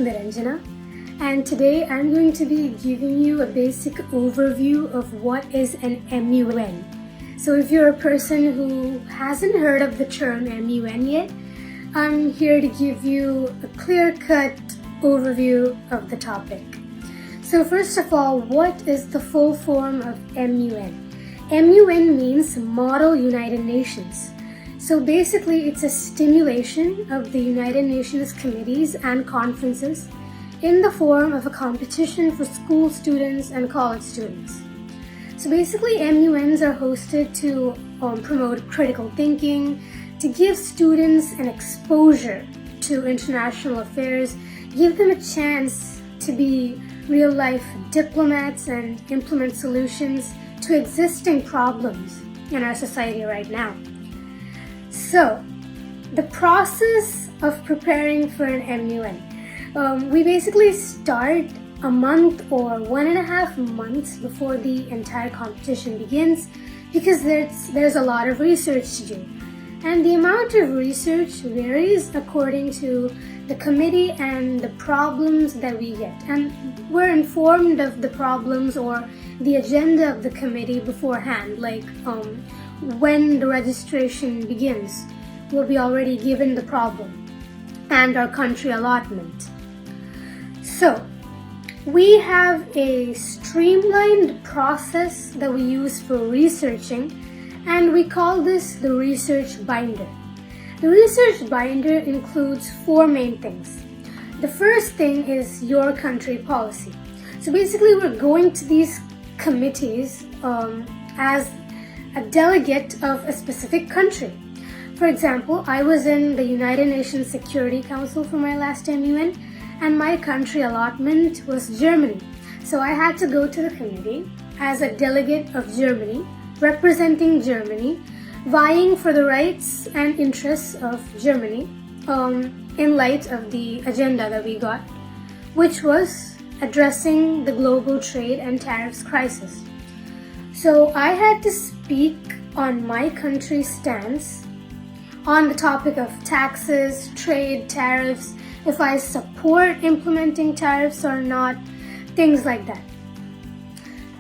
Niranjana, and today I'm going to be giving you a basic overview of what is an MUN. So if you're a person who hasn't heard of the term MUN yet, I'm here to give you a clear-cut overview of the topic. So first of all, what is the full form of MUN? MUN means Model United Nations. So basically, it's a stimulation of the United Nations committees and conferences in the form of a competition for school students and college students. So basically, MUNs are hosted to promote critical thinking, to give students an exposure to international affairs, give them a chance to be real-life diplomats and implement solutions to existing problems in our society right now. So, the process of preparing for an MUN. We basically start a month or 1.5 months before the entire competition begins because there's a lot of research to do. And the amount of research varies according to the committee and the problems that we get. And we're informed of the problems or the agenda of the committee beforehand, like when the registration begins, we'll be already given the problem and our country allotment. So, we have a streamlined process that we use for researching, and we call this the research binder. The research binder includes 4 main things. The first thing is your country policy. So basically, we're going to these committees as a delegate of a specific country. For example, I was in the United Nations Security Council for my last MUN, and my country allotment was Germany. So I had to go to the committee as a delegate of Germany, representing Germany, vying for the rights and interests of Germany in light of the agenda that we got, which was addressing the global trade and tariffs crisis. So I had to speak on my country's stance on the topic of taxes, trade, tariffs, if I support implementing tariffs or not, things like that.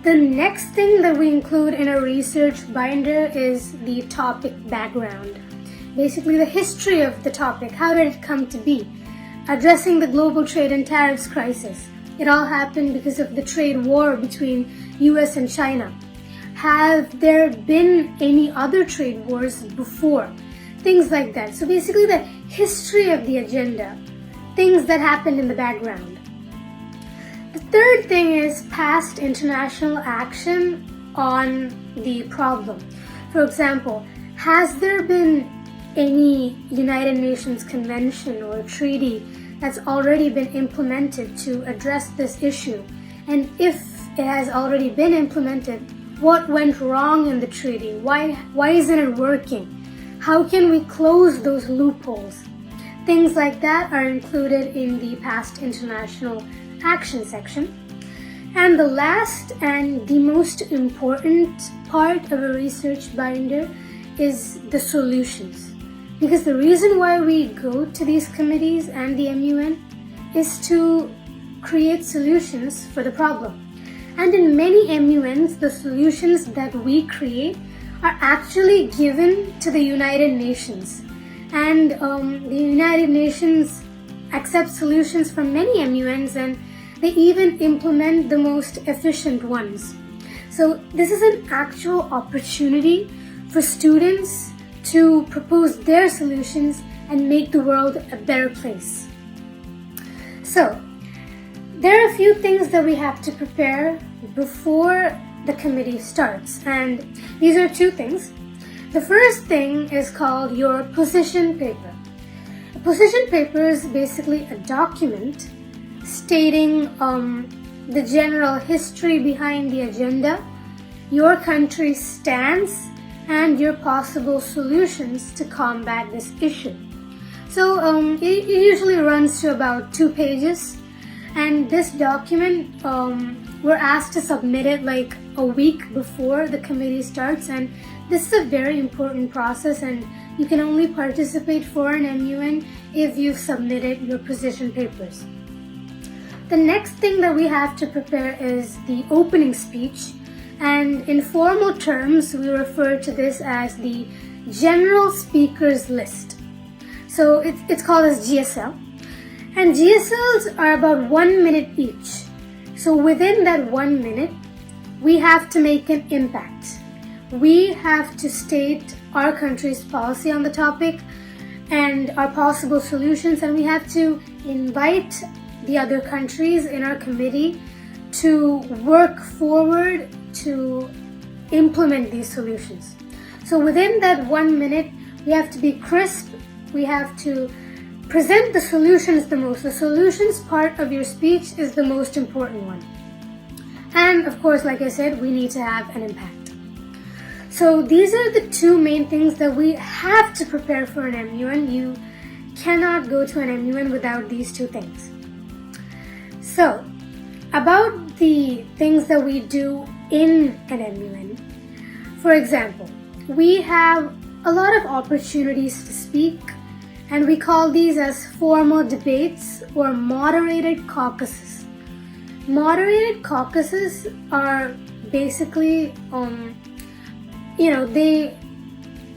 The next thing that we include in a research binder is the topic background. Basically, the history of the topic. How did it come to be? Addressing the global trade and tariffs crisis. It all happened because of the trade war between US and China. Have there been any other trade wars before? Things like that. So basically, the history of the agenda. Things that happened in the background. The third thing is past international action on the problem. For example, has there been any United Nations convention or treaty that's already been implemented to address this issue? And if it has already been implemented, what went wrong in the treaty? Why isn't it working? How can we close those loopholes? Things like that are included in the past international action section. And the last and the most important part of a research binder is the solutions. Because the reason why we go to these committees and the MUN is to create solutions for the problem. And in many MUNs, the solutions that we create are actually given to the United Nations. And the United Nations accepts solutions from many MUNs, and they even implement the most efficient ones. So this is an actual opportunity for students to propose their solutions and make the world a better place. So there are a few things that we have to prepare before the committee starts, and these are 2 things. The first thing is called your position paper. A position paper is basically a document stating the general history behind the agenda, your country's stance, and your possible solutions to combat this issue. So it usually runs to about 2 pages, and this document, we're asked to submit it like a week before the committee starts, and this is a very important process, and you can only participate for an MUN if you've submitted your position papers. The next thing that we have to prepare is the opening speech, and in formal terms we refer to this as the general speakers list. So it's called as GSL, and GSLs are about 1 minute each. So within that 1 minute we have to make an impact. We have to state our country's policy on the topic and our possible solutions, and we have to invite the other countries in our committee to work forward to implement these solutions. So within that 1 minute, we have to be crisp, we have to present the solutions the most. The solutions part of your speech is the most important one. And of course, like I said, we need to have an impact. So these are the two main things that we have to prepare for an MUN. You cannot go to an MUN without these two things. So, about the things that we do in an MUN. For example, we have a lot of opportunities to speak, and we call these as formal debates or moderated caucuses. Moderated caucuses are basically, they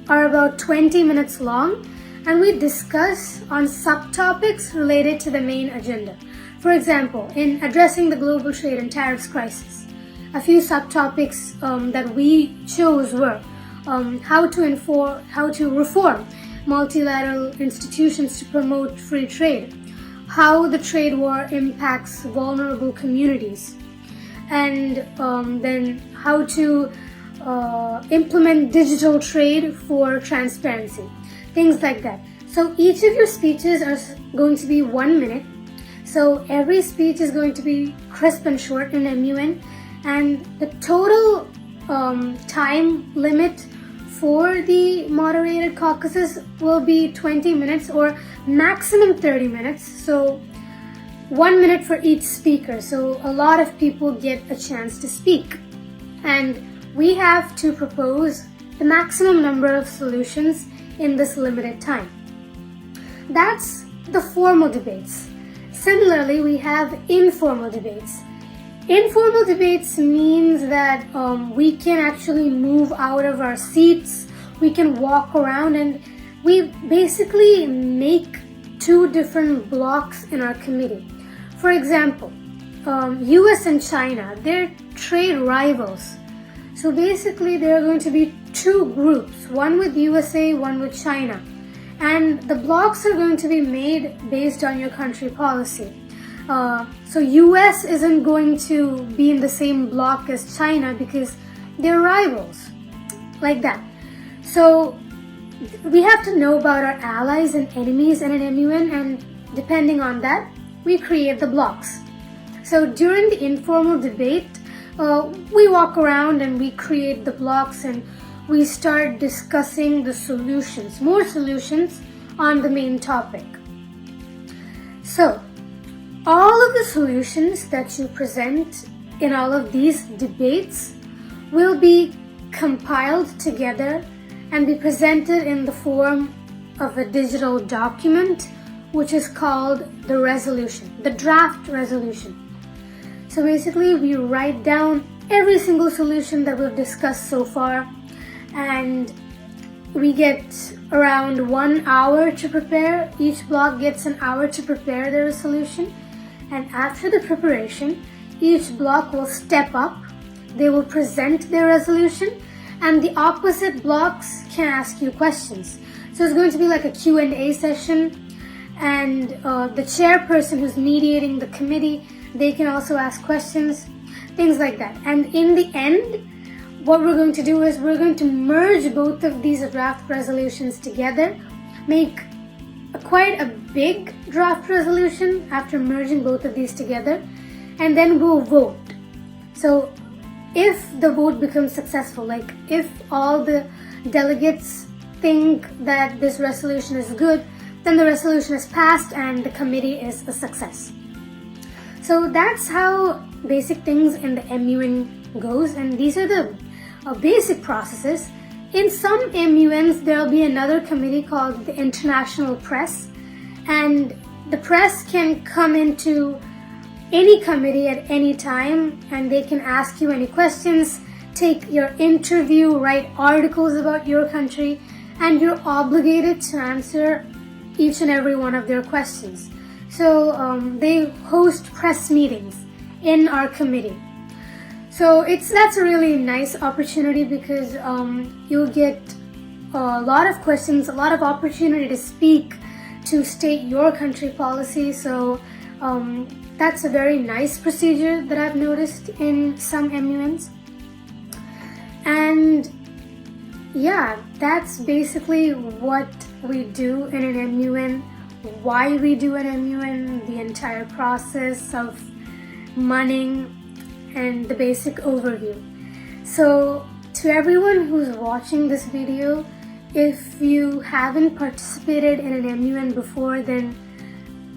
are about 20 minutes long, and we discuss on subtopics related to the main agenda. For example, in addressing the global trade and tariffs crisis, a few subtopics that we chose were how to reform multilateral institutions to promote free trade, how the trade war impacts vulnerable communities, and then how to implement digital trade for transparency, things like that. So each of your speeches are going to be 1 minute. So every speech is going to be crisp and short in MUN, and the total time limit for the moderated caucuses will be 20 minutes or maximum 30 minutes. So 1 minute for each speaker. So a lot of people get a chance to speak. And we have to propose the maximum number of solutions in this limited time. That's the formal debates. Similarly, we have informal debates. Informal debates means that we can actually move out of our seats, we can walk around, and we basically make two different blocks in our committee. For example, US and China, they're trade rivals. So basically there are going to be two groups, one with USA, one with China. And the blocks are going to be made based on your country policy. So US isn't going to be in the same block as China because they're rivals, like that. So we have to know about our allies and enemies in an MUN, and depending on that, we create the blocks. So during the informal debate, we walk around and we create the blocks, and we start discussing the solutions, more solutions on the main topic. So, all of the solutions that you present in all of these debates will be compiled together and be presented in the form of a digital document, which is called the resolution, the draft resolution. So basically, we write down every single solution that we've discussed so far, and we get around 1 hour to prepare. Each block gets an hour to prepare their solution, and after the preparation, each block will step up. They will present their resolution, and the opposite blocks can ask you questions. So it's going to be like a Q&A session, and the chairperson who's mediating the committee, they can also ask questions, things like that. And in the end, what we're going to do is we're going to merge both of these draft resolutions together, make quite a big draft resolution after merging both of these together, and then we'll vote. So if the vote becomes successful, like if all the delegates think that this resolution is good, then the resolution is passed and the committee is a success. So that's how basic things in the MUN goes, and these are the basic processes. In some MUNs, there will be another committee called the International Press, and the press can come into any committee at any time, and they can ask you any questions, take your interview, write articles about your country, and you're obligated to answer each and every one of their questions. So they host press meetings in our committee. So that's a really nice opportunity because you'll get a lot of questions, a lot of opportunity to speak, to state your country policy. So that's a very nice procedure that I've noticed in some MUNs. And yeah, that's basically what we do in an MUN, why we do an MUN, the entire process of munning, and the basic overview. So to everyone who's watching this video, if you haven't participated in an MUN before, then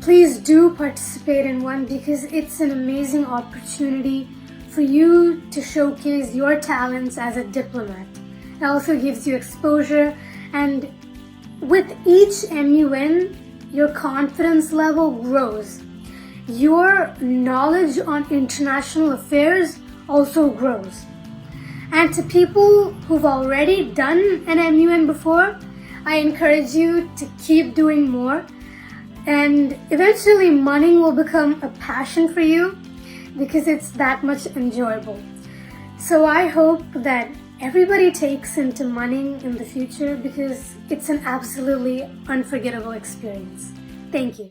please do participate in one, because it's an amazing opportunity for you to showcase your talents as a diplomat. It also gives you exposure, and with each MUN, your confidence level grows. Your knowledge on international affairs also grows. And to people who've already done an MUN before, I encourage you to keep doing more. And eventually munning will become a passion for you because it's that much enjoyable. So I hope that everybody takes into munning in the future because it's an absolutely unforgettable experience. Thank you.